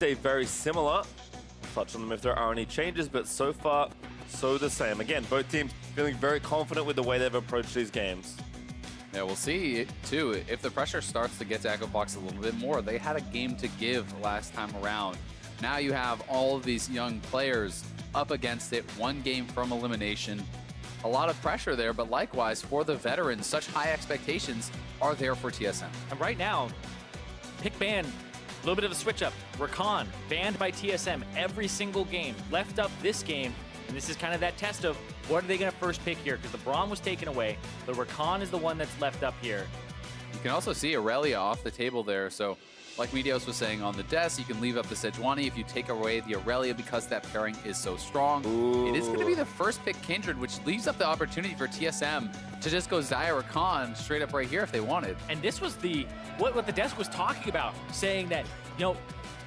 Stay very similar. Touch on them if there are any changes, but so far, so the same. Again, both teams feeling very confident with the way they've approached these games. Yeah, we'll see, too, if the pressure starts to get to Echo Fox a little bit more. They had a game to give last time around. Now you have all of these young players up against it, one game from elimination. A lot of pressure there, but likewise, for the veterans, such high expectations are there for TSM. And right now, pick ban, a little bit of a switch up. Rakan, banned by TSM every single game, left up this game, and this is kind of that test of what are they going to first pick here, because the Braum was taken away. The Rakan is the one that's left up here. You can also see Aurelia off the table there, so like Medios was saying on the desk, you can leave up the Sejuani if you take away the Aurelia because that pairing is so strong. Ooh. It is going to be the first pick Kindred, which leaves up the opportunity for TSM to just go Xayah Rakan straight up right here if they wanted. And this was what the desk was talking about, saying that, you know,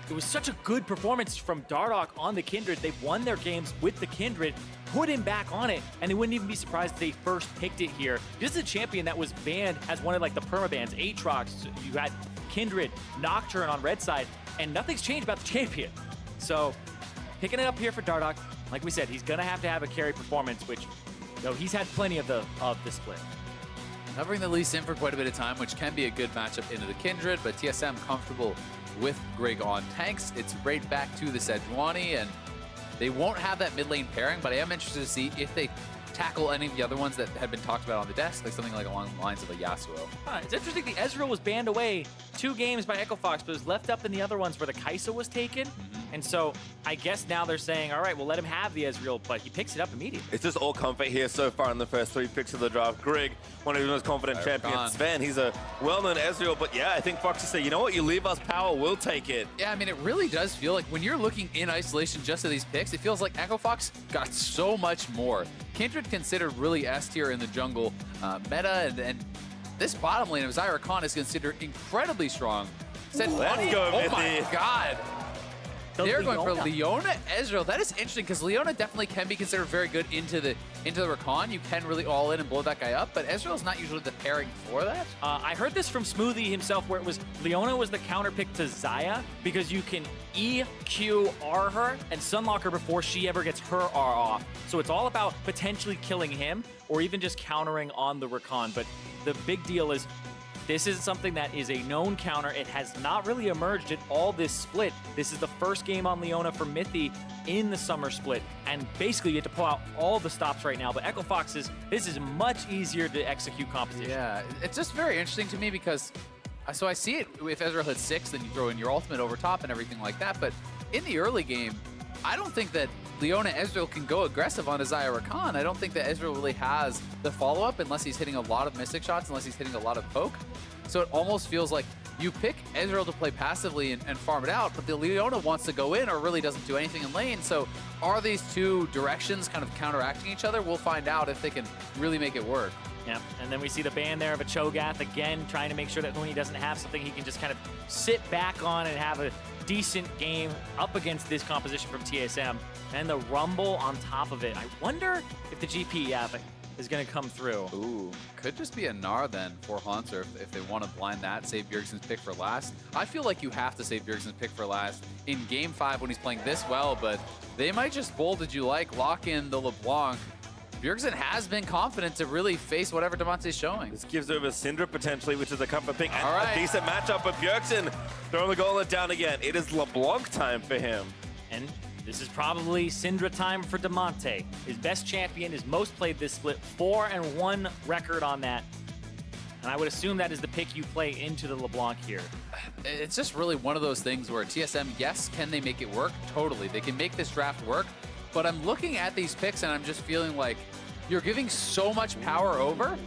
it was such a good performance from Dardoch on the Kindred. They've won their games with the Kindred, put him back on it, and they wouldn't even be surprised if they first picked it here. This is a champion that was banned as one of like the permabans, Aatrox. You had Kindred, Nocturne on red side, and nothing's changed about the champion. So picking it up here for Dardoch, like we said, he's gonna have to have a carry performance, which, you know, he's had plenty of the split. Covering the Lee Sin for quite a bit of time, which can be a good matchup into the Kindred, but TSM comfortable with Greg on tanks. It's right back to the Sejuani, and they won't have that mid lane pairing, but I am interested to see if they tackle any of the other ones that had been talked about on the desk, like something like along the lines of a Yasuo. It's interesting, the Ezreal was banned away 2 games by Echo Fox, but was left up in the other ones where the Kai'Sa was taken. And so I guess now they're saying, all right, we'll let him have the Ezreal, but he picks it up immediately. It's just all comfort here so far in the first 3 picks of the draft. Greg, one of the most confident champions. Sven, he's a well-known Ezreal, but yeah, I think Fox will say, you know what, you leave us power, we'll take it. Yeah, I mean, it really does feel like when you're looking in isolation just at these picks, it feels like Echo Fox got so much more. Kindred considered really S tier in the jungle meta, and this bottom lane of Xayah Rakan is considered incredibly strong. Let's go, oh Mithy. my god. They're going for Leona. Leona Ezreal. That is interesting because Leona definitely can be considered very good into the Rakan. You can really all in and blow that guy up, but Ezreal is not usually the pairing for that. I heard this from Smoothie himself, where it was Leona was the counter pick to Xayah because you can E, Q, R her and Sunlock her before she ever gets her R off. So it's all about potentially killing him or even just countering on the Rakan. But the big deal is this is something that is a known counter. It has not really emerged at all this split. This is the first game on Leona for Mithy in the summer split. And basically you have to pull out all the stops right now. But Echo Fox this is much easier to execute competition. Yeah, it's just very interesting to me because, so I see it if Ezreal hits 6, then you throw in your ultimate over top and everything like that. But in the early game, I don't think that Leona Ezreal can go aggressive on Xayah Rakan. I don't think that Ezreal really has the follow-up unless he's hitting a lot of Mystic shots, unless he's hitting a lot of poke. So it almost feels like you pick Ezreal to play passively and farm it out, but the Leona wants to go in or really doesn't do anything in lane. So are these two directions kind of counteracting each other? We'll find out if they can really make it work. Yeah, and then we see the ban there of a Cho'Gath again, trying to make sure that when he doesn't have something, he can just kind of sit back on and have a decent game up against this composition from TSM. And the Rumble on top of it. I wonder if the GP is going to come through. Ooh, could just be a Gnar then for Haunter if they want to blind that, save Bjergsen's pick for last. I feel like you have to save Bjergsen's pick for last in Game 5 when he's playing this well, but they might just bolded you like, lock in the LeBlanc. Bjergsen has been confident to really face whatever Damonte's showing. This gives over Syndra potentially, which is a comfort pick, and All right. a decent matchup, but Bjergsen throwing the gauntlet down again. It is LeBlanc time for him. And this is probably Syndra time for Damonte. His best champion, his most played this split, 4-1 record on that. And I would assume that is the pick you play into the LeBlanc here. It's just really one of those things where TSM, yes, can they make it work? Totally. They can make this draft work. But I'm looking at these picks and I'm just feeling like you're giving so much power over.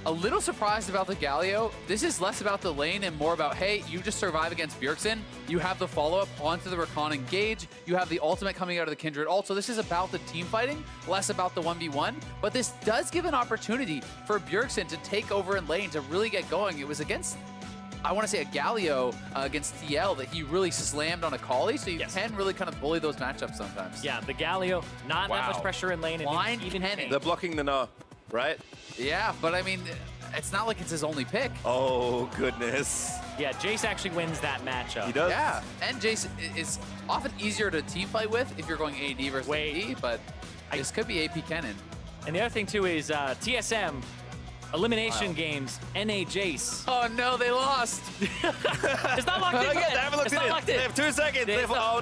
A little surprised about the Galio. This is less about the lane and more about, hey, you just survive against Bjergsen. You have the follow-up onto the Rakan engage. You have the ultimate coming out of the Kindred ult. So this is about the team fighting, less about the 1v1. But this does give an opportunity for Bjergsen to take over in lane, to really get going. It was against, I want to say, a Galio against TL that he really slammed on a Akali, so you can really kind of bully those matchups sometimes. Yeah, the Galio, not that much pressure in lane. And Blind even Kenny. They're blocking the Gnar, right? Yeah, but I mean, it's not like it's his only pick. Oh, goodness. Yeah, Jace actually wins that matchup. He does. Yeah, and Jace is often easier to team fight with if you're going AD versus AD, but this could be AP Kennen. And the other thing, too, is TSM, elimination games, NA Jace. Oh, no, they lost. It's not locked in. They haven't looked It's in. not locked in. They have 2 seconds. Oh,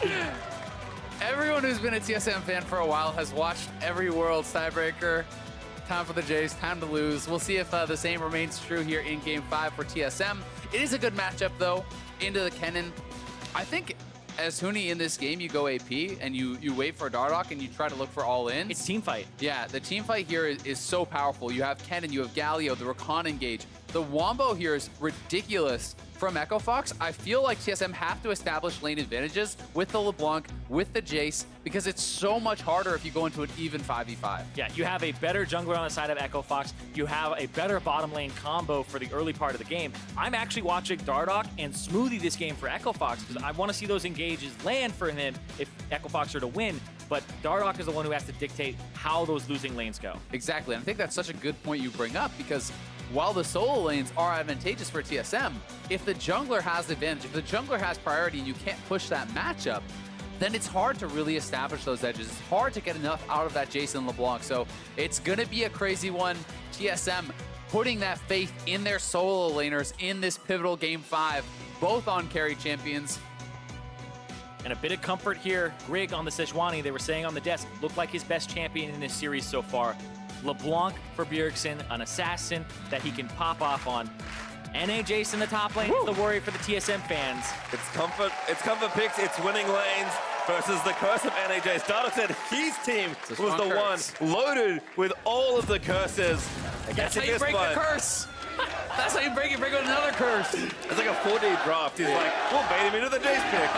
no. Everyone who's been a TSM fan for a while has watched every Worlds tiebreaker. Time for the Jace, time to lose. We'll see if the same remains true here in Game 5 for TSM. It is a good matchup, though, into the Kennen. I think as Huni in this game, you go AP and you wait for Dardoch and you try to look for all-ins. It's team fight. Yeah, the team fight here is so powerful. You have Kennen, you have Galio, the Rakan engage. The Wombo here is ridiculous from Echo Fox. I feel like TSM have to establish lane advantages with the LeBlanc, with the Jace, because it's so much harder if you go into an even 5v5. Yeah, you have a better jungler on the side of Echo Fox. You have a better bottom lane combo for the early part of the game. I'm actually watching Dardoch and Smoothie this game for Echo Fox because I want to see those engages land for him if Echo Fox are to win. But Dardoch is the one who has to dictate how those losing lanes go. Exactly, and I think that's such a good point you bring up because while the solo lanes are advantageous for TSM, if the jungler has the advantage, if the jungler has priority and you can't push that matchup, then it's hard to really establish those edges. It's hard to get enough out of that Jason LeBlanc. So it's going to be a crazy one. TSM putting that faith in their solo laners in this pivotal Game 5, both on carry champions. And a bit of comfort here. Grig on the Sejuani, they were saying on the desk, looked like his best champion in this series so far. LeBlanc for Bjergsen, an assassin that he can pop off on. NA Jace in the top lane is the worry for the TSM fans. It's comfort picks, it's winning lanes versus the curse of NA Jace. Dardoch said his team was the one loaded with all of the curses. That's how you break the curse. That's how you break it. Break with another curse. It's like a 4D draft. He's like, we'll bait him into the Jace pick.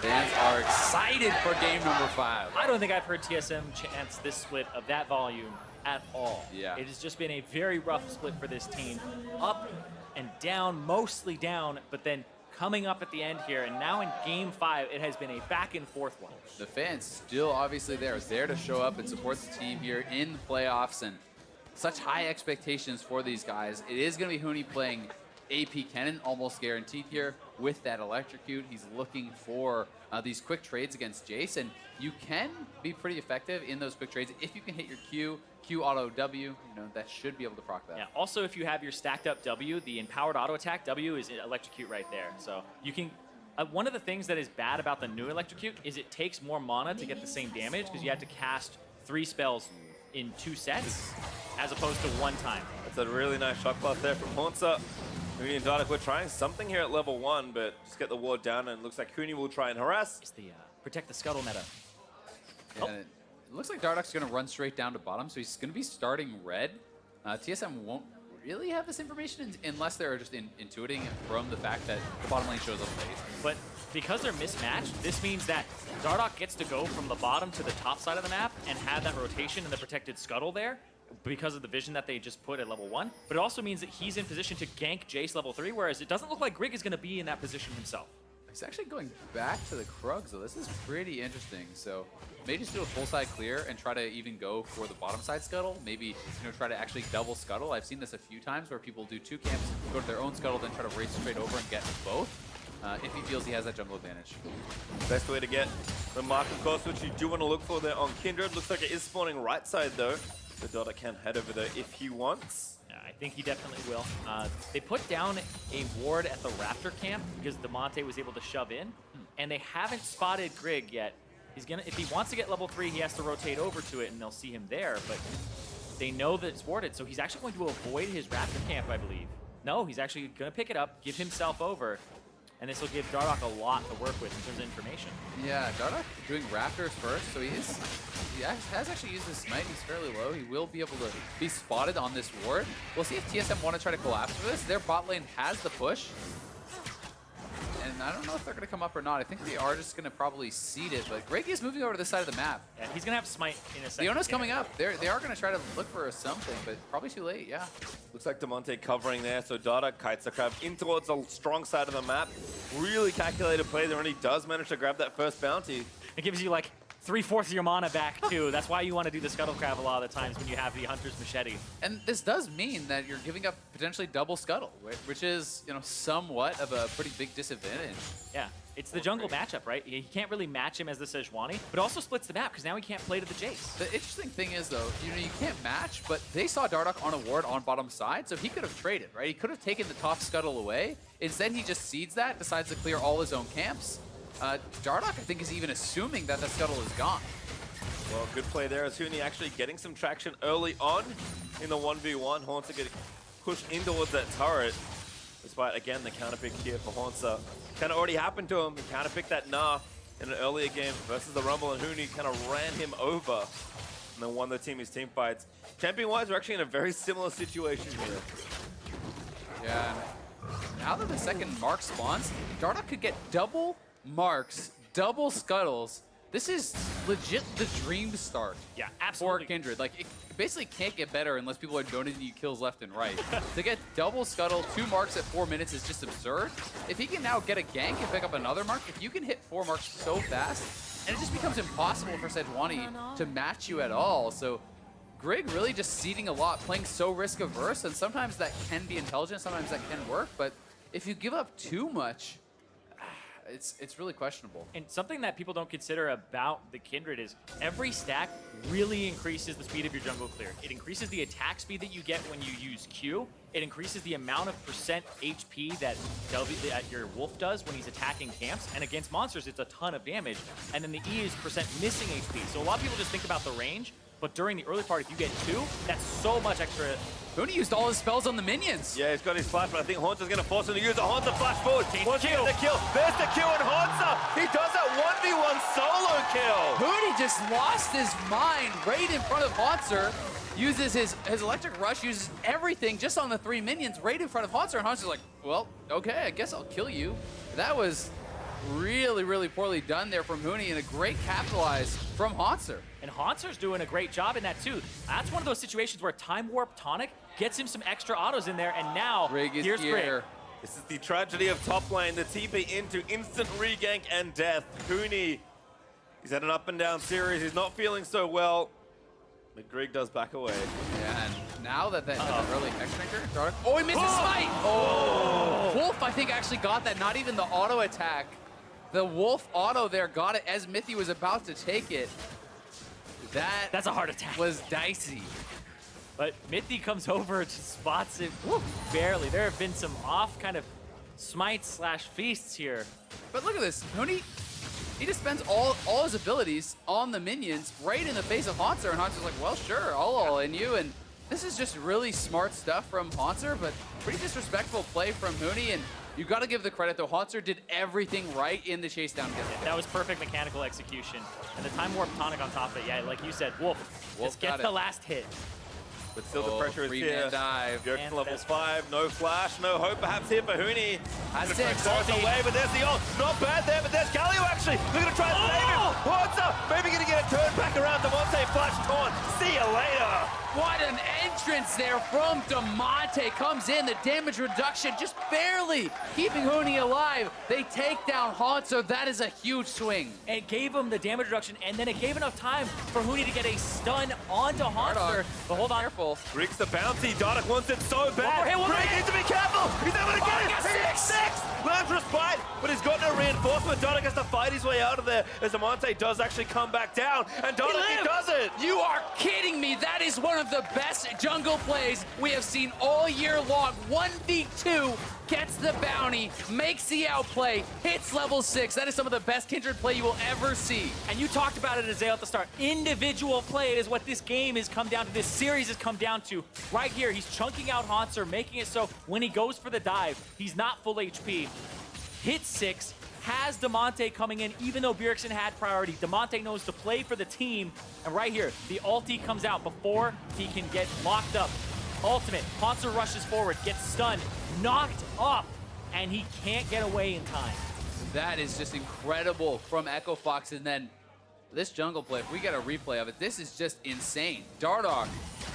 Fans are excited for game number 5. I don't think I've heard TSM chance this split of that volume at all. Yeah. It has just been a very rough split for this team. Up and down, mostly down, but then coming up at the end here. And now in Game 5, it has been a back and forth one. The fans still obviously there to show up and support the team here in the playoffs, and such high expectations for these guys. It is going to be Huni playing AP Kennen, almost guaranteed here with that electrocute. He's looking for these quick trades against Jace, and you can be pretty effective in those quick trades if you can hit your Q auto W. That should be able to proc that. Yeah. Also, if you have your stacked up W, the empowered auto attack W is electrocute right there. So you can. One of the things that is bad about the new electrocute is it takes more mana to get the same damage because you have to cast 3 spells in 2 sets as opposed to 1 time. That's a really nice shot class there from Haunsa. Huni and Dardoch, we're trying something here at level 1, but just get the ward down, and it looks like Huni will try and harass. It's the protect the scuttle meta. Yeah, it looks like Dardoch's going to run straight down to bottom, so he's going to be starting red. TSM won't really have this information unless they're just intuiting from the fact that the bottom lane shows up late. But because they're mismatched, this means that Dardoch gets to go from the bottom to the top side of the map and have that rotation and the protected scuttle there because of the vision that they just put at level 1. But it also means that he's in position to gank Jace level 3, whereas it doesn't look like Grig is going to be in that position himself. He's actually going back to the Krugs, though. This is pretty interesting. So maybe just do a full side clear and try to even go for the bottom side scuttle. Maybe try to actually double scuttle. I've seen this a few times where people do 2 camps, go to their own scuttle, then try to race straight over and get both. If he feels he has that jungle advantage. Best way to get the mark, of course, which you do want to look for there on Kindred. Looks like it is spawning right side, though. The Dardoch can head over there if he wants. Yeah, I think he definitely will. They put down a ward at the Raptor camp because Demonte was able to shove in, and they haven't spotted Grig yet. He's gonna, if he wants to get level 3, he has to rotate over to it, and they'll see him there. But they know that it's warded, so he's actually going to avoid his Raptor camp, I believe. No, he's actually going to pick it up, give himself over, and this will give Dardoch a lot to work with in terms of information. Yeah, Dardoch doing Raptors first, so he has actually used his smite. He's fairly low. He will be able to be spotted on this ward. We'll see if TSM want to try to collapse for this. Their bot lane has the push. And I don't know if they're going to come up or not. I think they are just going to probably seed it, but Grig is moving over to this side of the map. Yeah, he's going to have smite in a second. Leona's coming up. They are going to try to look for something, but probably too late, yeah. Looks like Demonte covering there, so Dardoch kites the crab in towards the strong side of the map. Really calculated play there, and he does manage to grab that first bounty. It gives you like 3/4 of your mana back too. That's why you want to do the Scuttle Crab a lot of the times when you have the Hunter's Machete. And this does mean that you're giving up potentially double Scuttle, which is, you know, somewhat of a pretty big disadvantage. Yeah, it's the jungle matchup, right? You can't really match him as the Sejuani, but it also splits the map because now he can't play to the Jace. The interesting thing is, though, you know, you can't match, but they saw Dardoch on a ward on bottom side, so he could have traded, right? He could have taken the top Scuttle away. Instead, he just seeds that, decides to clear all his own camps. Dardoch, I think, is even assuming that the Scuttle is gone. Well, good play there as Huni actually getting some traction early on in the 1v1. Haunter getting pushed in towards that turret. Despite, again, the counter pick here for Haunter. Kind of already happened to him. He counter picked that Nah in an earlier game versus the Rumble, and Huni kind of ran him over and then won the team fights. Champion-wise, we're actually in a very similar situation here. Yeah, now that the second mark spawns, Dardoch could get double marks, double scuttles. This is legit the dream start. Yeah, absolutely. For Kindred. Like, it basically can't get better unless people are donating you kills left and right. To get double scuttle, 2 marks at 4 minutes is just absurd. If he can now get a gank and pick up another mark, if you can hit 4 marks so fast, and it just becomes impossible for Sejuani to match you at all. So Grig really just seeding a lot, playing so risk averse, and sometimes that can be intelligent, sometimes that can work, but if you give up too much, it's really questionable. And something that people don't consider about the Kindred is every stack really increases the speed of your jungle clear. It increases the attack speed that you get when you use Q. It increases the amount of percent HP that your Wolf does when he's attacking camps. And against monsters, it's a ton of damage. And then the E is percent missing HP. So a lot of people just think about the range, but during the early part, if you get 2, that's so much extra. Huni used all his spells on the minions. Yeah, he's got his flash, but I think Haunter's going to force him to use it. Haunter flash forward. Wants to get the kill. There's the kill, and Haunter, he does that 1v1 solo kill. Huni just lost his mind right in front of Haunter. Uses his electric rush, uses everything just on the 3 minions right in front of Haunter, and Haunter's like, well, okay, I guess I'll kill you. That was really, really poorly done there from Huni, and a great capitalize from Haunter. And Haunter's doing a great job in that too. That's one of those situations where Time Warp Tonic gets him some extra autos in there, and now here's Grig. This is the tragedy of top lane. The TP into instant regank and death. Huni, he's had an up and down series. He's not feeling so well. But Grig does back away. Yeah, and now that that early X-Maker, Dardoch. Oh, he misses Smite! Oh! Wolf, I think, actually got that. Not even the auto attack. The Wolf auto there got it as Mithy was about to take it. That's a hard attack. Was dicey. But Mithy comes over and spots it. Woo, barely. There have been some off kind of smites / feasts here. But look at this. Huni, he just spends all his abilities on the minions right in the face of Haunter, and Haunter's like, well, sure, I'll all in you. And this is just really smart stuff from Haunter, but pretty disrespectful play from Huni. And you got to give the credit, though. Haunter did everything right in the chase down. That was perfect mechanical execution. And the Time Warp Tonic on top of it, yeah, like you said, Wolf just gets the last hit. But still the pressure is here. Dive. Bjergsen level 5, no flash, no hope perhaps here for Huni. Has 6. Goes away, but there's the ult. Not bad there, but there's Galio actually. They're going to try and save him. Haunter, maybe going to get a turn back around. Damonte flash torn. See you later. What an entrance there from Damonte. Comes in, the damage reduction just barely keeping Huni alive. They take down Haunter. That is a huge swing. It gave him the damage reduction, and then it gave enough time for Huni to get a stun onto Haunter. But hold on. Careful. Grig's the bounty. Dardoch wants it so bad. One more Grig hit. needs to be careful. He's able to get it. He got 6. Learns respite, but he's got no reinforcement. Dardoch has to fight his way out of there as Damonte does actually come back down. And Dardoch, he does it. You are kidding me. That is one of the best jungle plays we have seen all year long. 1v2, gets the bounty, makes the outplay, hits level 6. That is some of the best Kindred play you will ever see. And you talked about it, Isaiah, at the start. Individual play is what this game has come down to, this series has come down to. Right here, he's chunking out Haunter, making it so when he goes for the dive, he's not full HP. Hit 6, has Damonte coming in, even though Bjergsen had priority. Damonte knows to play for the team. And right here, the ulti comes out before he can get locked up. Ultimate, Haunter rushes forward, gets stunned, knocked up, and he can't get away in time. That is just incredible from Echo Fox. And then this jungle play, if we get a replay of it, this is just insane. Dardoch,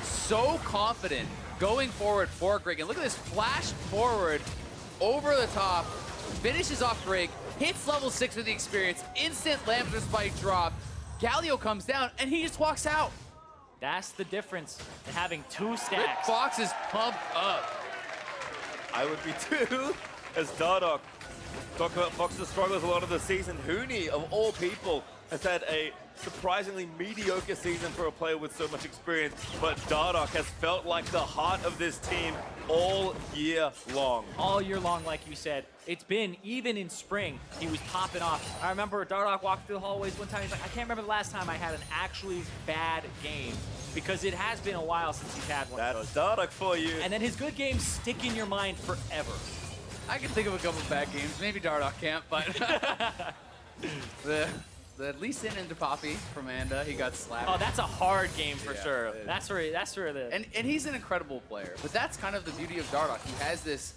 so confident going forward for Grig. And look at this flash forward over the top, finishes off Grig, hits level 6 with the experience, instant Lambda Spike drop. Galio comes down, and he just walks out. That's the difference in having 2 Rick stacks. Fox is pumped up. I would be too, as Dardoch. Talk about Fox's struggles a lot of the season. Huni, of all people, has had a surprisingly mediocre season for a player with so much experience, but Dardoch has felt like the heart of this team all year long. All year long, like you said. It's been, even in spring, he was popping off. I remember Dardoch walked through the hallways one time, he's like, I can't remember the last time I had an actually bad game, because it has been a while since he's had one of That's those. Dardoch for you. And then his good games stick in your mind forever. I can think of a couple bad games. Maybe Dardoch can't, but the Lee Sin into Poppy from Anda, he got slapped. Oh, that's a hard game for Yeah, sure. That's where the... And he's an incredible player, but that's kind of the beauty of Dardoch. He has this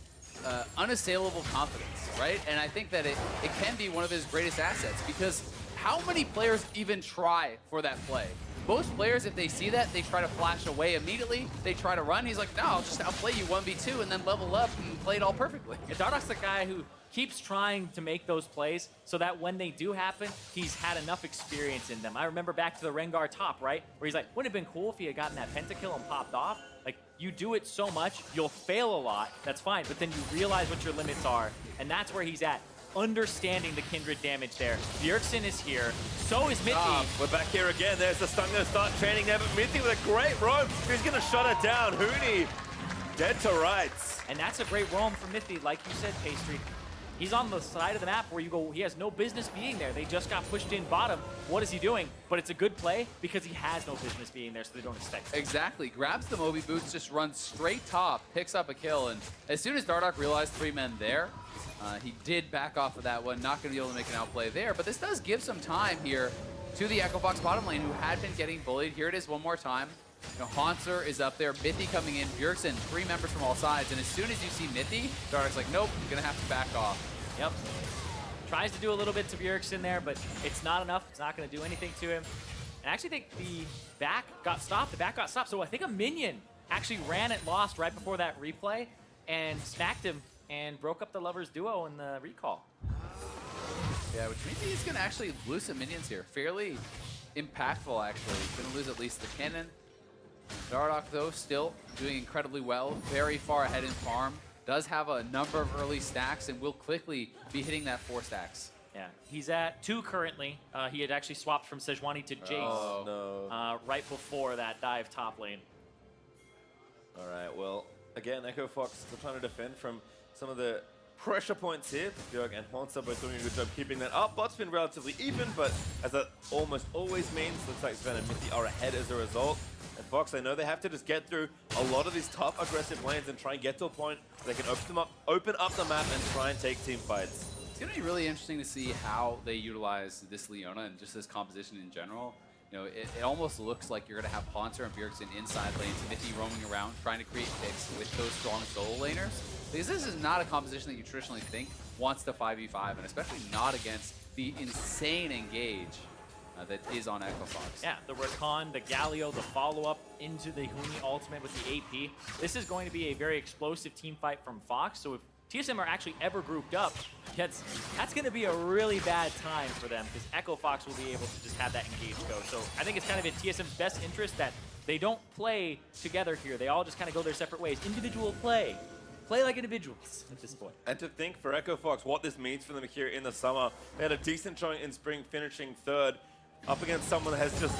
unassailable confidence, right? And I think that it can be one of his greatest assets, because how many players even try for that play? Most players, if they see that, they try to flash away immediately. They try to run. He's like, no, I'll just outplay you 1v2 and then level up and play it all perfectly. And Dardoch's the guy who keeps trying to make those plays so that when they do happen, he's had enough experience in them. I remember back to the Rengar top, right? Where he's like, wouldn't it have been cool if he had gotten that pentakill and popped off? Like, you do it so much, you'll fail a lot, that's fine, but then you realize what your limits are, and that's where he's at. Understanding the Kindred damage there. Bjergsen is here, so is Mithy. We're back here again. There's the stun gonna start training there, but Mithy with a great roam. He's gonna shut it down. Huni dead to rights. And that's a great roam for Mithy, like you said, Pastry. He's on the side of the map where you go, he has no business being there. They just got pushed in bottom. What is he doing? But it's a good play because he has no business being there, so they don't expect it. Exactly. Grabs the Moby Boots, just runs straight top, picks up a kill, and as soon as Dardoch realized 3 men there, he did back off of that one, not going to be able to make an outplay there, but this does give some time here to the Echo Fox bottom lane, who had been getting bullied. Here it is one more time. You know, Haunter is up there, Mithy coming in, Bjergsen, 3 members from all sides, and as soon as you see Mithy, Dardoch's like, nope, I'm going to have to back off. Yep. Tries to do a little bit to Bjergsen there, but it's not enough. It's not going to do anything to him. And I actually think the back got stopped. The back got stopped, so I think a minion actually ran at Lost right before that replay and smacked him and broke up the lovers duo in the recall. Yeah, which means he's going to actually lose some minions here. Fairly impactful, actually. He's going to lose at least the cannon. Dardoch, though, still doing incredibly well. Very far ahead in farm. Does have a number of early stacks and will quickly be hitting that 4 stacks. Yeah, he's at 2 currently. He had actually swapped from Sejuani to Jace right before that dive top lane. All right, well, again, Echo Fox still trying to defend from some of the pressure points here. Bjerg and Haunter both doing a good job keeping that up. Bot's been relatively even, but as that almost always means, looks like Sven and Mithy are ahead as a result. And Fox, they know they have to just get through a lot of these tough, aggressive lanes and try and get to a point where they can open up the map and try and take team fights. It's going to be really interesting to see how they utilize this Leona and just this composition in general. You know, it almost looks like you're going to have Haunter and Bjergsen inside lanes, Mithy roaming around, trying to create picks with those strong solo laners. Because this is not a composition that you traditionally think wants to 5v5, and especially not against the insane engage that is on Echo Fox. Yeah, the Rakan, the Galio, the follow-up into the Huni ultimate with the AP. This is going to be a very explosive team fight from Fox, so if TSM are actually ever grouped up, that's going to be a really bad time for them, because Echo Fox will be able to just have that engage go. So I think it's kind of in TSM's best interest that they don't play together here. They all just kind of go their separate ways. Individual play. Play like individuals at this point. And to think for Echo Fox what this means for them here in the summer. They had a decent showing in spring, finishing 3rd, up against someone that has just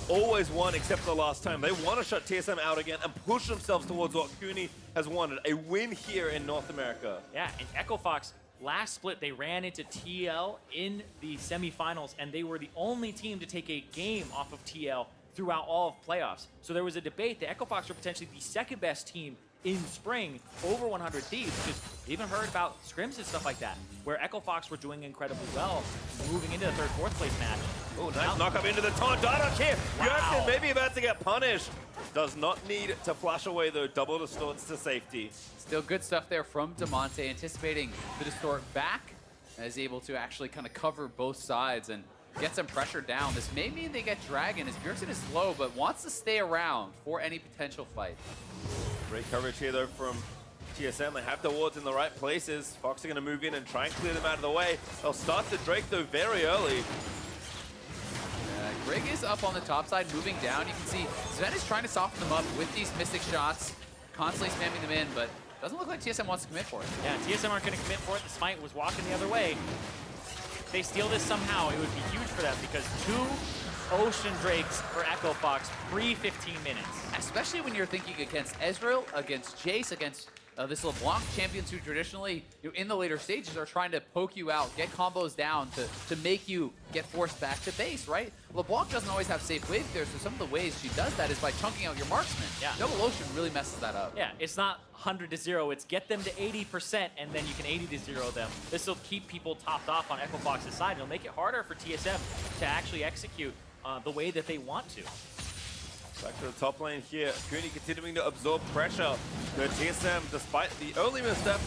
always won except for the last time. They want to shut TSM out again and push themselves towards what Kuni has wanted, a win here in North America. Yeah, and Echo Fox, last split, they ran into TL in the semifinals, and they were the only team to take a game off of TL throughout all of playoffs. So there was a debate that Echo Fox were potentially the 2nd best team in spring over 100 Thieves, because we even heard about scrims and stuff like that, where Echo Fox were doing incredibly well, moving into the 3rd, 4th place match. Oh, nice knock up into the taunt. Dardoch here. Wow. Bjergsen maybe about to get punished. Does not need to flash away though. Double distorts to safety. Still good stuff there from Damonte, anticipating the distort back, is able to actually kind of cover both sides and get some pressure down. This may mean they get Dragon, as Bjergsen is slow, but wants to stay around for any potential fight. Great coverage here though from TSM. They have the wards in the right places. Fox are going to move in and try and clear them out of the way. They'll start the Drake though very early. Grig is up on the top side, moving down. You can see Sven is trying to soften them up with these Mystic shots, constantly spamming them in, but doesn't look like TSM wants to commit for it. Yeah, TSM aren't going to commit for it. The Smite was walking the other way. If they steal this somehow, it would be huge for them because 2 Ocean Drakes for Echo Fox pre-15 minutes. Especially when you're thinking against Ezreal, against Jace, against this LeBlanc champions who traditionally, in the later stages, are trying to poke you out, get combos down to make you get forced back to base, right? LeBlanc doesn't always have safe wave there, so some of the ways she does that is by chunking out your marksman. Yeah. Double Ocean really messes that up. Yeah, it's not 100 to 0, it's get them to 80% and then you can 80 to 0 them. This will keep people topped off on Echo Fox's side. It'll make it harder for TSM to actually execute the way that they want to. Back to the top lane here. Goonie continuing to absorb pressure. The TSM, despite the early misstep,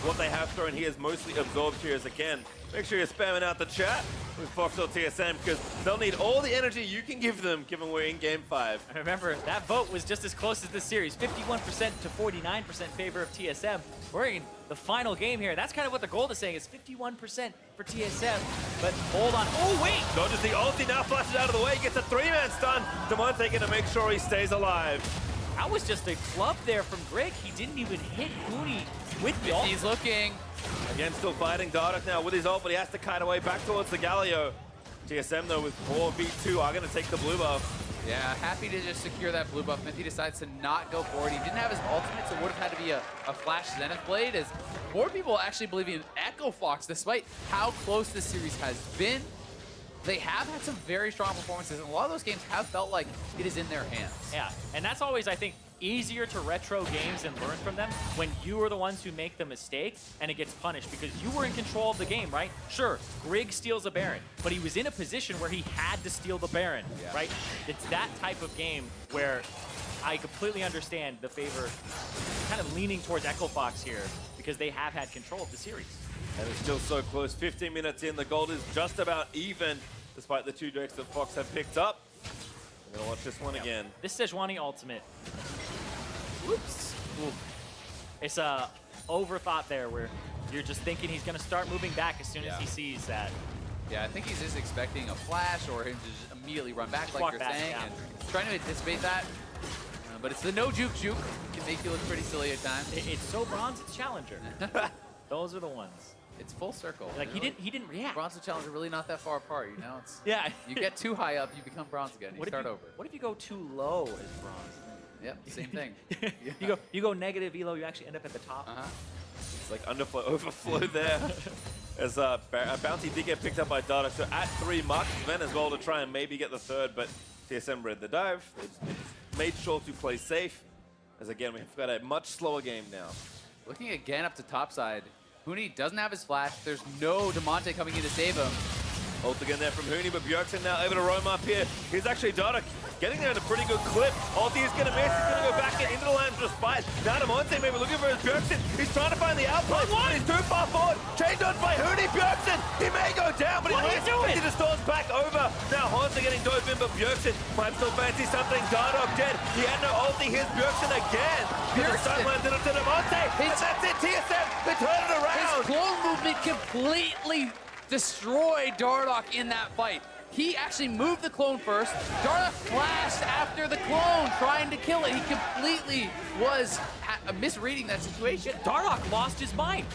what they have thrown here is mostly absorbed here. Is again, make sure you're spamming out the chat with Fox or TSM because they'll need all the energy you can give them given we're in Game 5. And remember, that vote was just as close as this series. 51% to 49% favor of TSM. We're in the final game here. That's kind of what the gold is saying, is 51% for TSM. But hold on. Oh, wait! Dodges the ulti, now flashes out of the way, gets a 3-man stun. Demonte gonna make sure he stays alive. That was just a club there from Greg. He didn't even hit Goonie with the ult. He's looking. Again, still fighting Dardoch now with his ult, but he has to kite away back towards the Galio. TSM, though, with 4v2 are going to take the blue buff. Yeah, happy to just secure that blue buff. He decides to not go for it. He didn't have his ultimate, so it would have had to be a flash Zenith Blade, as more people actually believe in Echo Fox, despite how close this series has been. They have had some very strong performances, and a lot of those games have felt like it is in their hands. Yeah, and that's always, I think, easier to retro games and learn from them when you are the ones who make the mistake and it gets punished because you were in control of the game, right? Sure, Grig steals a Baron, but he was in a position where he had to steal the Baron, right? It's that type of game where I completely understand the favor kind of leaning towards Echo Fox here because they have had control of the series. And it's still so close. 15 minutes in, the gold is just about even, despite the 2 drakes that Fox have picked up. We're gonna watch this one again. This Sejuani ultimate. Whoops. Ooh. It's a overthought there where you're just thinking he's gonna start moving back as soon as he sees that. Yeah, I think he's just expecting a flash or him to just immediately run back like you're saying, and trying to anticipate that. But it's the no juke. It can make you look pretty silly at times. It's so bronze, it's challenger. Those are the ones. It's full circle. Like he didn't react. Bronze and challenger really not that far apart, you know? It's, yeah. You get too high up, you become bronze again. You start over. What if you go too low as bronze? Yep, same thing. You go negative elo, you actually end up at the top. It's like underflow, overflow there. As a bounty did get picked up by Dardoch, so at 3 marks, Sven as well to try and maybe get the 3rd, but TSM read the dive. It's made sure to play safe. As again, we've got a much slower game now. Looking again up to top side, Huni doesn't have his flash. There's no Demonte coming in to save him. Ult again there from Huni, but Bjergsen now able to roam up here. Here's actually Dardoch getting there in a pretty good clip. Ulti is going to miss. He's going to go back into the lane for a spite. Now Demonte maybe looking for his Bjergsen. He's trying to find the outplay. He's too far forward. Chain dodged by Huni. Bjergsen, he may go down, but he distorts back over. Now Hansa getting dove in, but Bjergsen might still fancy something. Dardoch dead. He had no ulti. Here's Bjergsen again. The sideline to Demonte. And that's it. TSM, they turn it around. His clone movement completely destroyed Dardoch in that fight. He actually moved the clone first. Dardoch flashed after the clone, trying to kill it. He completely was misreading that situation. Dardoch lost his mind.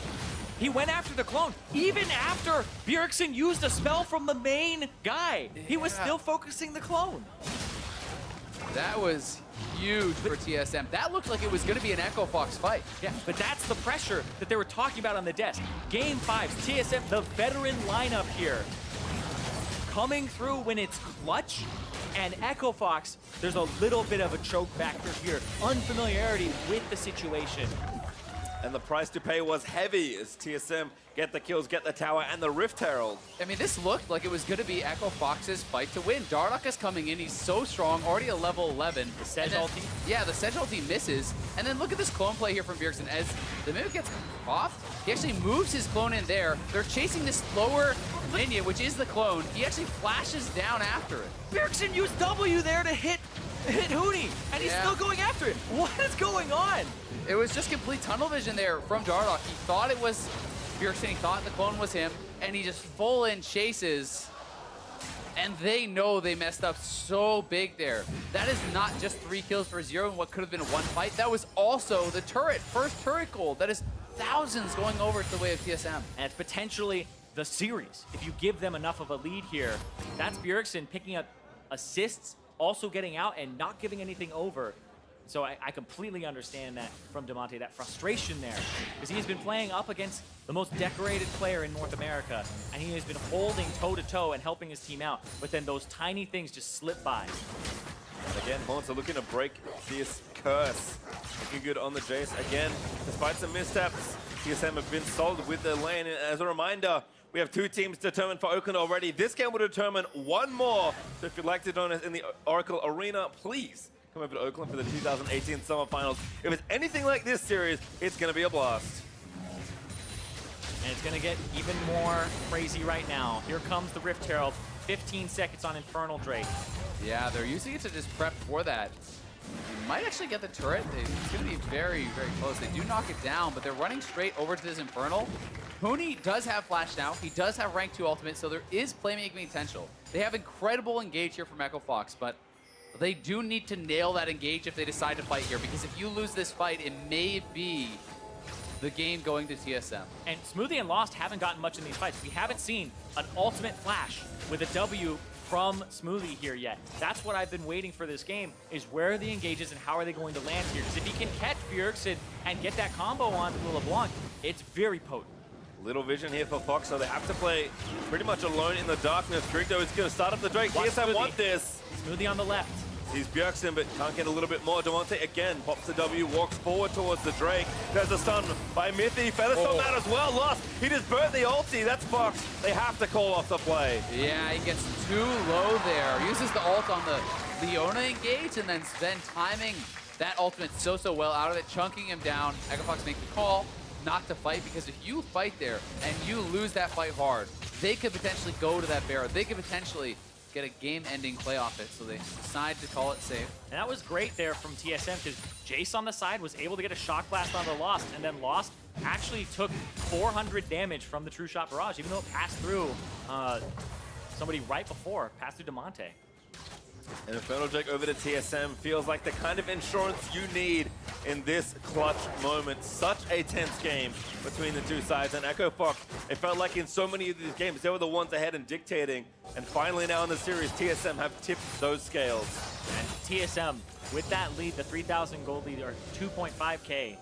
He went after the clone, even after Bjergsen used a spell from the main guy. He was still focusing the clone. That was huge for TSM. That looked like it was going to be an Echo Fox fight. Yeah, but that's the pressure that they were talking about on the desk. Game 5, TSM, the veteran lineup here, coming through when it's clutch, and Echo Fox, there's a little bit of a choke factor here. Unfamiliarity with the situation. And the price to pay was heavy as TSM get the kills, get the tower, and the Rift Herald. I mean, this looked like it was going to be Echo Fox's fight to win. Dardoch is coming in. He's so strong, already a level 11. The Sedge ulti? Yeah, the Sedge ulti misses. And then look at this clone play here from Bjergsen. As the Mimic gets off, he actually moves his clone in there. They're chasing this slower minion, which is the clone. He actually flashes down after it. Bjergsen used W there to hit Huni, and he's still going after it. What is going on? It was just complete tunnel vision there from Dardoch. He thought it was Bjergsen, he thought the clone was him, and he just full in chases and they know they messed up so big there. That is not just 3 kills for 0 in what could have been 1 fight. That was also the turret, first turret goal. That is thousands going over to the way of TSM. And it's potentially the series. If you give them enough of a lead here, that's Bjergsen picking up assists, also getting out and not giving anything over. So I completely understand that from Damonte, that frustration there, because he has been playing up against the most decorated player in North America, and he has been holding toe-to-toe and helping his team out, but then those tiny things just slip by. And again, Haunter looking to break this curse. Looking good on the Jace. Again, despite some missteps, TSM have been solid with their lane. And as a reminder, we have 2 teams determined for Oakland already. This game will determine 1 more. So if you'd like to join us in the Oracle Arena, please come over to Oakland for the 2018 Summer Finals. If it's anything like this series, it's going to be a blast. And it's going to get even more crazy right now. Here comes the Rift Herald. 15 seconds on Infernal Drake. Yeah, they're using it to just prep for that. They might actually get the turret. It's going to be very, very close. They do knock it down, but they're running straight over to this Infernal. Huni does have Flash now. He does have rank 2 ultimate, so there is playmaking potential. They have incredible engage here from Echo Fox, but they do need to nail that engage if they decide to fight here, because if you lose this fight, it may be the game going to TSM. And Smoothie and Lost haven't gotten much in these fights. We haven't seen an ultimate flash with a W from Smoothie here yet. That's what I've been waiting for this game, is where are the engages and how are they going to land here? Because if he can catch Bjergsen and get that combo on to LeBlanc, it's very potent. Little vision here for Fox, so they have to play pretty much alone in the darkness. Grigdo is going to start up the Drake. Watch TSM Smoothie. want this. Smoothie on the left. He's Bjergsen, but can't get a little bit more. Damonte again pops the W, walks forward towards the Drake. There's a stun by Mithy. Featherstone that as well. Lost. He just burnt the ulti. That's Fox. They have to call off the play. Yeah, he gets too low there. Uses the ult on the Leona engage, and then Sven timing that ultimate so well out of it, chunking him down. Echo Fox makes the call not to fight, because if you fight there and you lose that fight hard, they could potentially go to that Baron. They could potentially get a game-ending play off it, so they decide to call it safe. And that was great there from TSM, because Jace on the side was able to get a shock blast on the Lost, and then Lost actually took 400 damage from the True Shot Barrage, even though it passed through somebody right before, passed through Damonte. And Infernal Drake over to TSM feels like the kind of insurance you need in this clutch moment. Such a tense game between the two sides. And Echo Fox, it felt like in so many of these games, they were the ones ahead and dictating. And finally now in the series, TSM have tipped those scales. And TSM, with that lead, the 3,000 gold lead, or 2.5K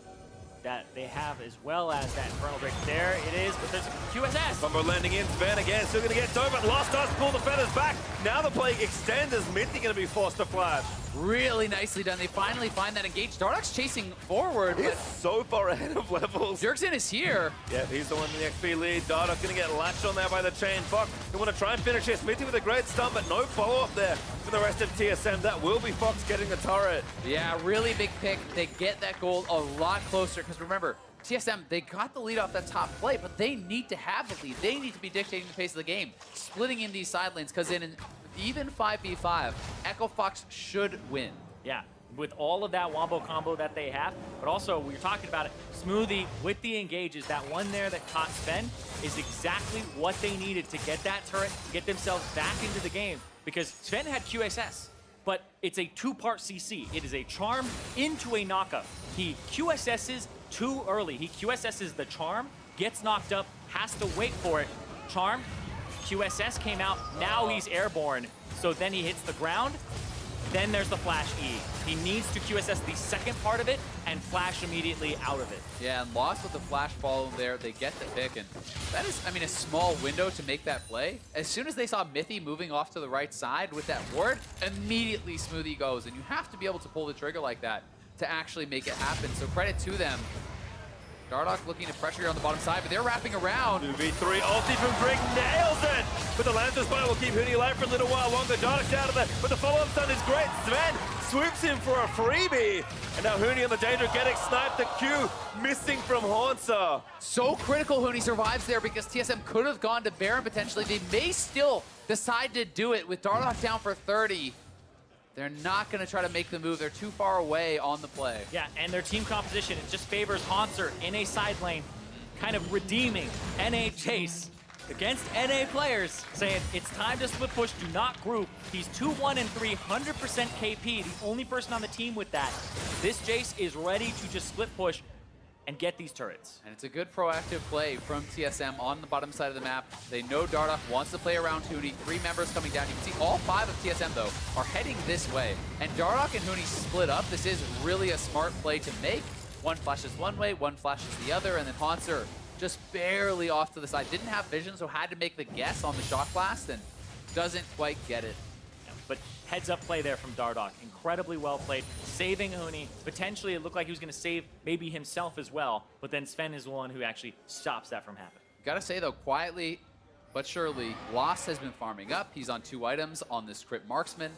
that they have, as well as that Infernal Drake. There it is, but there's a QSS. Combo landing in, Sven again, still gonna get done, but Lost does pull the feathers back. Now the play extends as Mithy gonna be forced to flash. Really nicely done. They finally find that engage. Dardoch's chasing forward, He's but so far ahead of levels. Bjergsen is here. Yeah, he's the one in the XP lead. Dardoch gonna get latched on there by the chain. Fox, they want to try and finish this. Mithy with a great stun, but no follow-up there for the rest of TSM. That will be Fox getting the turret. Yeah, really big pick. They get that gold a lot closer, because remember, TSM, they got the lead off that top play, but they need to have the lead. They need to be dictating the pace of the game, splitting in these side lanes, because in an even 5v5, Echo Fox should win. Yeah, with all of that wombo combo that they have, but also, we were talking about it, Smoothie with the engages, that one there that caught Sven is exactly what they needed to get that turret, get themselves back into the game, because Sven had QSS, but it's a 2-part CC. It is a charm into a knockup. He QSS's too early. He QSS's the charm, gets knocked up, has to wait for it. Charm, QSS came out, now he's airborne, so then he hits the ground. Then there's the flash E. He needs to QSS the second part of it and flash immediately out of it. Yeah, and Lost with the flash follow there, they get the pick, and that is, I mean, a small window to make that play. As soon as they saw Mithy moving off to the right side with that ward, immediately Smoothie goes, and you have to be able to pull the trigger like that to actually make it happen, so credit to them. Dardoch looking to pressure here on the bottom side, but they're wrapping around. 2v3 ulti from Greg, nails it! But the Lancer Spire will keep Huni alive for a little while longer. Dardoch's out of there, but the follow-up stun is great. Sven swoops him for a freebie. And now Huni on the danger, getting sniped. The Q missing from Haunter. So critical Huni survives there, because TSM could have gone to Baron potentially. They may still decide to do it with Dardoch down for 30. They're not going to try to make the move. They're too far away on the play. Yeah, and their team composition, it just favors Haunter in a side lane, kind of redeeming NA Chase. against NA players saying it's time to split push, do not group. He's 2-1 and 3, 100% KP, the only person on the team with that. This Jace is ready to just split push and get these turrets. And it's a good proactive play from TSM on the bottom side of the map. They know Dardoch wants to play around Huni. 3 members coming down. You can see all 5 of TSM, though, are heading this way. And Dardoch and Huni split up. This is really a smart play to make. One flashes one way, one flashes the other, and then Haunter just barely off to the side. Didn't have vision, so had to make the guess on the shot blast, and doesn't quite get it. But heads up play there from Dardoch. Incredibly well played, saving Huni. Potentially it looked like he was going to save maybe himself as well, but then Sven is the one who actually stops that from happening. Gotta say though, quietly but surely, Lost has been farming up. He's on 2 items on this Crypt Marksman.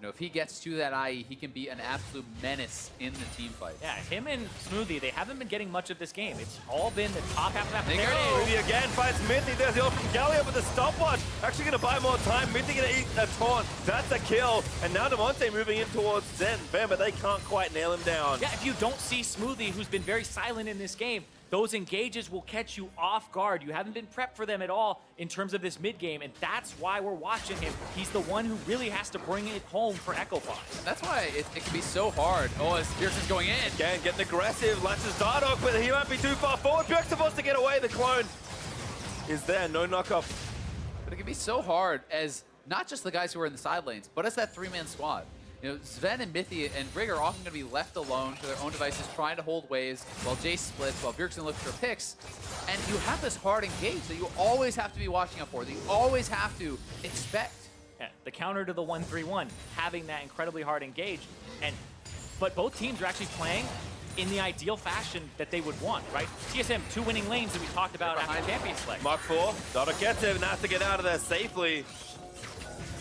You know, if he gets to that IE, he can be an absolute menace in the team fight. Yeah, him and Smoothie, they haven't been getting much of this game. It's all been the top half of that. There There it go. is. Smoothie again finds Mithy. There's the ult from Gallia with the stopwatch. Actually going to buy more time. Mithy going to eat a taunt. That's a kill. And now Demonte moving in towards Zen. Bam, but they can't quite nail him down. Yeah, if you don't see Smoothie, who's been very silent in this game, those engages will catch you off guard. You haven't been prepped for them at all in terms of this mid game, and that's why we're watching him. He's the one who really has to bring it home for Echo Fox. That's why it can be so hard. Oh, as Pearson's going in. Again, getting aggressive. Latches Dardoch, but he might be too far forward. Bjerg's supposed to get away. The clone is there. No knockoff. But it can be so hard as not just the guys who are in the side lanes, but as that 3-man squad. You know, Sven and Mithy and Rig are often going to be left alone to their own devices, trying to hold waves while Jace splits, while Bjerg's going to look for picks. And you have this hard engage that you always have to be watching out for, that you always have to expect. Yeah, the counter to the 1-3-1, having that incredibly hard engage. But both teams are actually playing in the ideal fashion that they would want, right? TSM, 2 winning lanes that we talked about after Champion Select. Mark 4. Dardoch gets it and has to get out of there safely.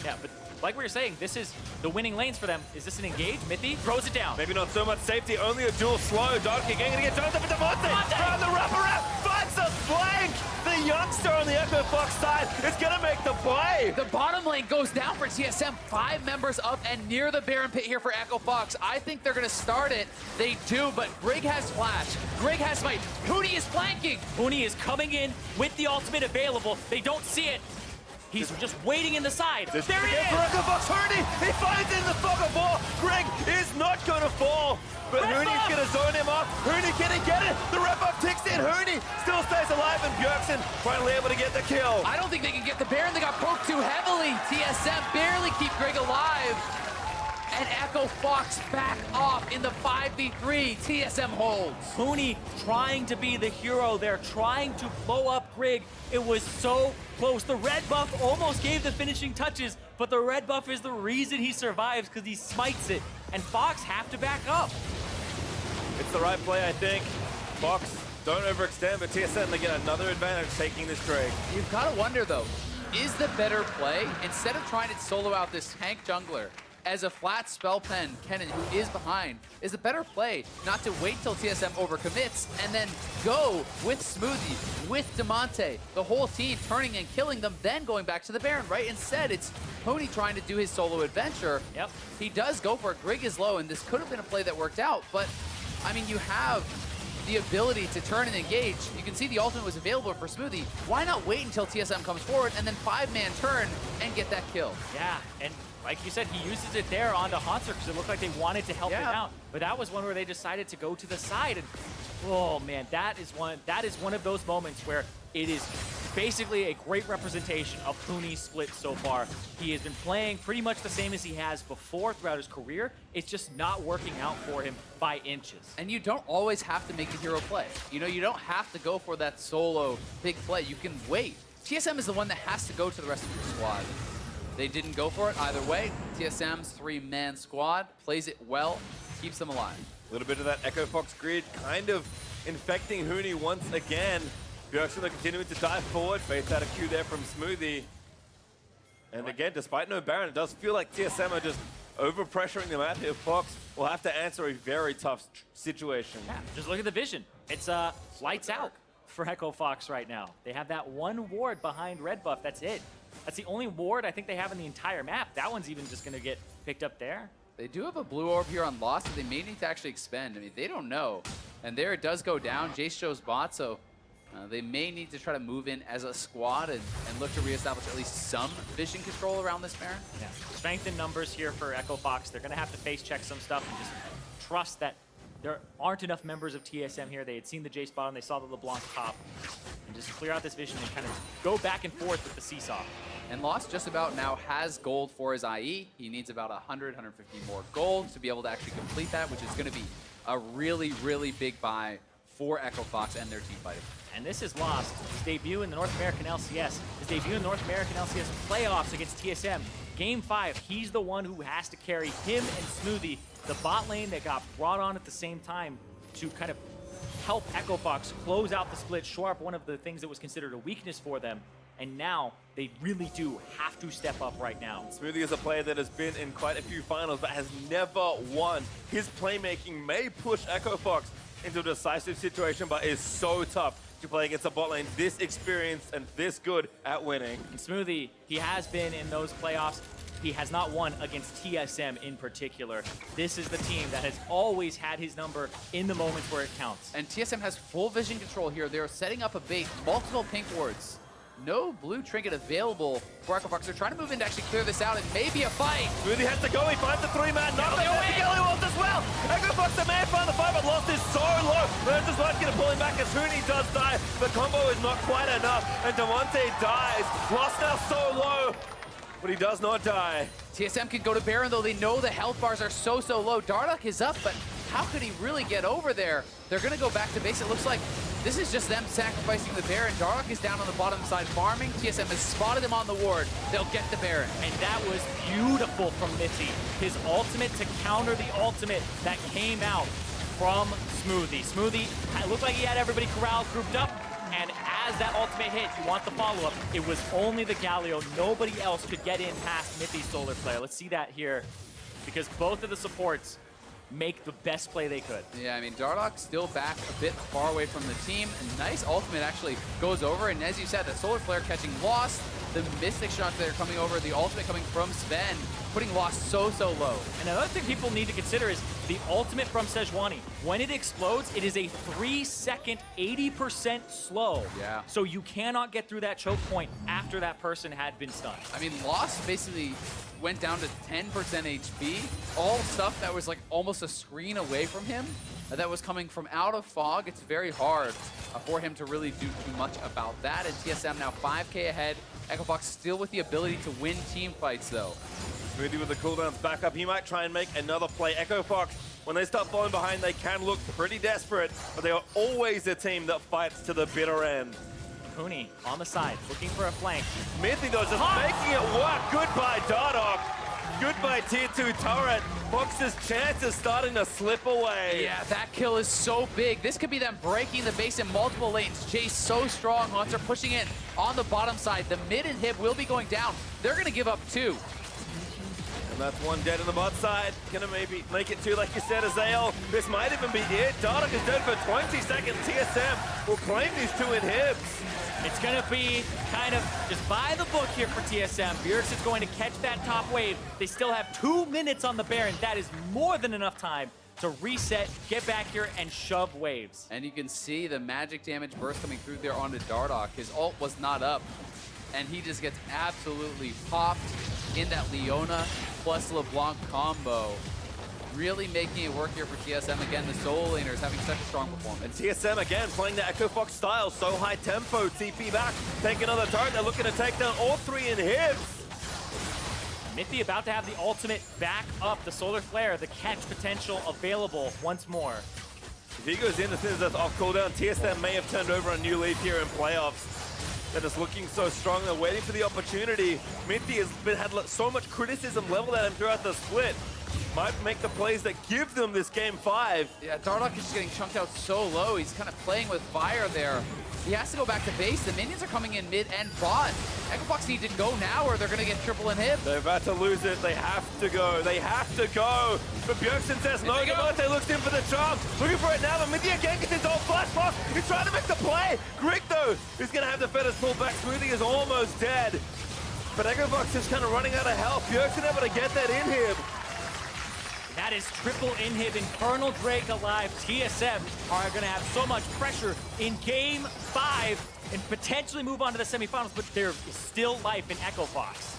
Yeah, but like we were saying, this is the winning lanes for them. Is this an engage? Mithy throws it down. Maybe not so much safety, only a dual slow. Dardoch again going to get jumped up into Demonte. Trying the wraparound, finds the flank. The youngster on the Echo Fox side is going to make the play. The bottom lane goes down for TSM. 5 members up and near the Baron pit here for Echo Fox. I think they're going to start it. They do, but Grig has flash. Grig has fight. Huni is flanking. Huni is coming in with the ultimate available. They don't see it. He's just waiting in the side. There he is! For Echo Fox, Huni, he finds it in the fog of war. Greg is not going to fall, but Huni's going to zone him off. Huni can he get it? The rep up ticks in. Huni still stays alive, and Bjergsen finally able to get the kill. I don't think they can get the Baron. They got poked too heavily. TSM barely keep Grig alive. And Echo Fox back off in the 5v3. TSM holds. Huni trying to be the hero there, trying to blow up Grig. It was so close. The red buff almost gave the finishing touches, but the red buff is the reason he survives because he smites it. And Fox have to back up. It's the right play, I think. Fox, don't overextend, but TSM, they get another advantage taking this trade. You've got to wonder, though, is the better play, instead of trying to solo out this tank jungler, as a flat spell pen, Kennen, who is behind, is the better play not to wait till TSM overcommits and then go with Smoothie, with Demonte, the whole team turning and killing them, then going back to the Baron, right? Instead, it's Pony trying to do his solo adventure. Yep. He does go for it. Grig is low, and this could have been a play that worked out, but, I mean, you have the ability to turn and engage. You can see the ultimate was available for Smoothie. Why not wait until TSM comes forward and then 5-man turn and get that kill? Yeah, and like you said, he uses it there onto Haunter because it looked like they wanted to help him out. But that was one where they decided to go to the side. And oh man, that is one of those moments where it is basically a great representation of Huni's split so far. He has been playing pretty much the same as he has before throughout his career. It's just not working out for him by inches. And you don't always have to make the hero play. You know, you don't have to go for that solo big play. You can wait. TSM is the one that has to go to the rest of your squad. They didn't go for it either way. TSM's 3-man squad plays it well, keeps them alive. A little bit of that Echo Fox grid kind of infecting Huni once again. Bjergsen continuing to dive forward. Faith out a Q there from Smoothie. And again, despite no Baron, it does feel like TSM are just over-pressuring the map here. Fox will have to answer a very tough situation. Yeah, just look at the vision. It's lights out for Echo Fox right now. They have that one ward behind red buff. That's it. That's the only ward I think they have in the entire map. That one's even just going to get picked up there. They do have a blue orb here on Lost that they may need to actually expend. I mean, they don't know. And there it does go down. Jace shows bot, so They may need to try to move in as a squad and look to reestablish at least some vision control around this Baron. Yeah. Strength in numbers here for Echo Fox. They're going to have to face check some stuff and just trust that there aren't enough members of TSM here. They had seen the J spot and they saw the LeBlanc top. And just clear out this vision and kind of go back and forth with the seesaw. And Lost just about now has gold for his IE. He needs about 100, 150 more gold to be able to actually complete that, which is going to be a really, really big buy for Echo Fox and their team fighting. And this is Lost. His debut in the North American LCS. His debut in the North American LCS playoffs against TSM. Game 5, he's the one who has to carry him and Smoothie, the bot lane that got brought on at the same time to kind of help Echo Fox close out the split, shore up one of the things that was considered a weakness for them. And now they really do have to step up right now. Smoothie is a player that has been in quite a few finals but has never won. His playmaking may push Echo Fox into a decisive situation, but is so tough to play against a bot lane this experienced and this good at winning. And Smoothie, he has been in those playoffs. He has not won against TSM in particular. This is the team that has always had his number in the moments where it counts. And TSM has full vision control here. They're setting up a bait, multiple pink wards. No blue trinket available for Echo Fox. They're trying to move in to actually clear this out. It may be a fight. Smoothie has to go. He finds the 3-man. Not only that, Galley wants as well. Echo Fox, the man, found the fight, but Lost is so low. Versus Light's going to pull him back as Hooney does die. The combo is not quite enough, and Devontae dies. Lost now so low, but he does not die. TSM can go to Baron, though. They know the health bars are so low. Dardoch is up, but how could he really get over there? They're going to go back to base. It looks like this is just them sacrificing the Baron. Dardoch is down on the bottom side farming. TSM has spotted him on the ward. They'll get the Baron. And that was beautiful from Mithy. His ultimate to counter the ultimate that came out from Smoothie. Smoothie looked like he had everybody corralled, grouped up. And as that ultimate hit, you want the follow-up. It was only the Galio. Nobody else could get in past Mithy's solar flare. Let's see that here, because both of the supports make the best play they could. Yeah, I mean, Dardoch still back a bit far away from the team. A nice ultimate actually goes over, and as you said, the solar flare catching Lost, the Mystic shots that are coming over, the ultimate coming from Sven, putting Lost so low. And another thing people need to consider is the ultimate from Sejuani. When it explodes, it is a 3-second, 80% slow. Yeah. So you cannot get through that choke point after that person had been stunned. I mean, Lost basically went down to 10% HP. All stuff that was like almost a screen away from him, that was coming from out of fog. It's very hard for him to really do too much about that. And TSM now 5K ahead. Echo Fox still with the ability to win team fights, though. Smoothie with the cooldowns back up. He might try and make another play. Echo Fox, when they start falling behind, they can look pretty desperate, but they are always a team that fights to the bitter end. Hooney on the side, looking for a flank. Mithy, though, just making it work. Goodbye, Dardoch. Goodbye, Tier 2 turret. Fox's chance is starting to slip away. Yeah, that kill is so big. This could be them breaking the base in multiple lanes. Jay's so strong. Hunter pushing in on the bottom side. The mid inhib will be going down. They're going to give up 2. And that's one dead on the bot side. Gonna maybe make it 2, like you said, Azael. This might even be it. Dardoch is dead for 20 seconds. TSM will claim these 2 inhibs. It's going to be kind of just by the book here for TSM. Bjergsen is going to catch that top wave. They still have 2 minutes on the Baron. That is more than enough time to reset, get back here, and shove waves. And you can see the magic damage burst coming through there onto Dardoch. His ult was not up, and he just gets absolutely popped in that Leona plus LeBlanc combo. Really making it work here for TSM. Again, the solo laners having such a strong performance. And TSM again playing the Echo Fox style, so high tempo, TP back, take another turret. They're looking to take down all 3 inhibs. Mithy about to have the ultimate back up, the solar flare, the catch potential available once more. If he goes in as soon as that's off cooldown, TSM may have turned over a new leaf here in playoffs. They're just looking so strong. They're waiting for the opportunity. Mithy has had so much criticism leveled at him throughout the split. Might make the plays that give them this game 5. Yeah, Dardoch is just getting chunked out so low. He's kind of playing with fire there. He has to go back to base. The minions are coming in mid and bot. Echo Fox need to go now or they're going to get triple inhib. They're about to lose it. They have to go. They have to go. But Bjergsen says no. Devontae looks in for the charm. Looking for it now. But Mithy again gets his old flash box. He's trying to make the play. Grick, though, is going to have the feathers pulled back. Smoothie is almost dead. But Echo Fox is kind of running out of health. Bjergsen able to get that inhib. That is triple inhib, Infernal Drake alive. TSM are going to have so much pressure in Game 5 and potentially move on to the semifinals, but there is still life in Echo Fox.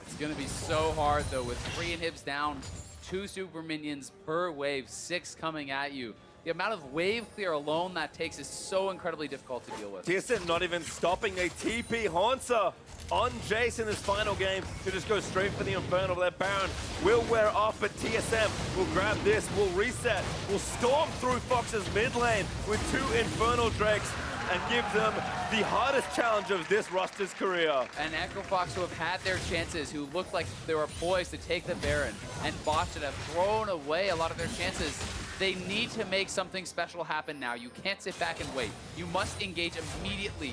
It's going to be so hard, though, with 3 inhibs down, 2 super minions per wave, 6 coming at you. The amount of wave clear alone that takes is so incredibly difficult to deal with. TSM not even stopping a TP Hansa on Jace in this final game to just go straight for the Infernal. Their Baron will wear off, but TSM will grab this, will reset, will storm through Fox's mid lane with 2 Infernal Drakes and give them the hardest challenge of this roster's career. And Echo Fox, who have had their chances, who looked like they were poised to take the Baron and botched it, have thrown away a lot of their chances. They need to make something special happen now. You can't sit back and wait. You must engage immediately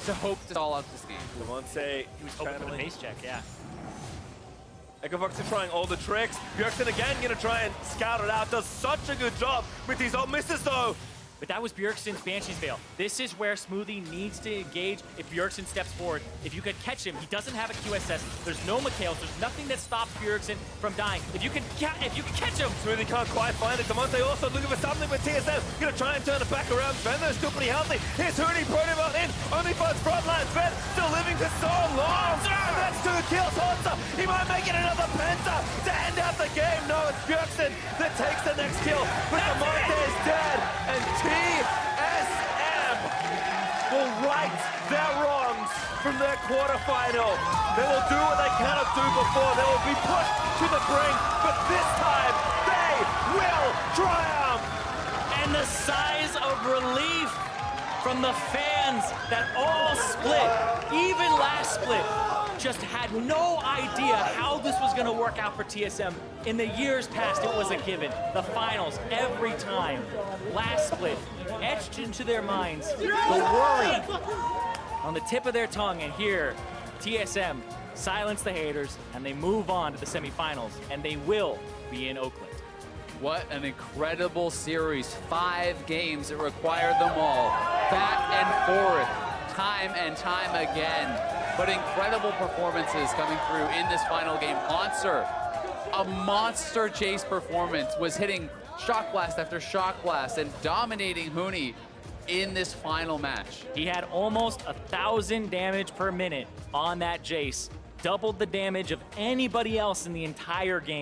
to hope to stall out this game. Devontae, He was hoping for the base check, yeah. Echo Fox are trying all the tricks. Bjergsen again gonna try and scout it out. Does such a good job with these ult misses though. But that was Bjergsen's Banshee's Veil. This is where Smoothie needs to engage if Bjergsen steps forward. If you could catch him, he doesn't have a QSS. There's no Mikhails. There's nothing that stops Bjergsen from dying. If you can catch him! Smoothie can't quite find it. Devontae also looking for something with TSM. Gonna try and turn it back around. Sven still pretty healthy. Here's Huni, Protoval in. Only finds frontline. Sven still living for so long. And that's 2 kills. Hansa, he might make it another penta to end out the game. No, it's Bjergsen that takes the next kill. But the Monte is dead. And TSM will right their wrongs from their quarterfinal. They will do what they cannot do before. They will be pushed to the brink, but this time they will triumph. And the sighs of relief from the fans that all split, even last split, just had no idea how this was going to work out for TSM. In the years past, it was a given. The finals, every time. Last split, etched into their minds, the worry on the tip of their tongue. And here, TSM silence the haters, and they move on to the semifinals, and they will be in Oakland. What an incredible series. 5 games, it required them all. Back and forth, time and time again. But incredible performances coming through in this final game. Monster, a monster Jace performance, was hitting shock blast after shock blast and dominating Huni in this final match. He had almost 1,000 damage per minute on that Jace. Doubled the damage of anybody else in the entire game.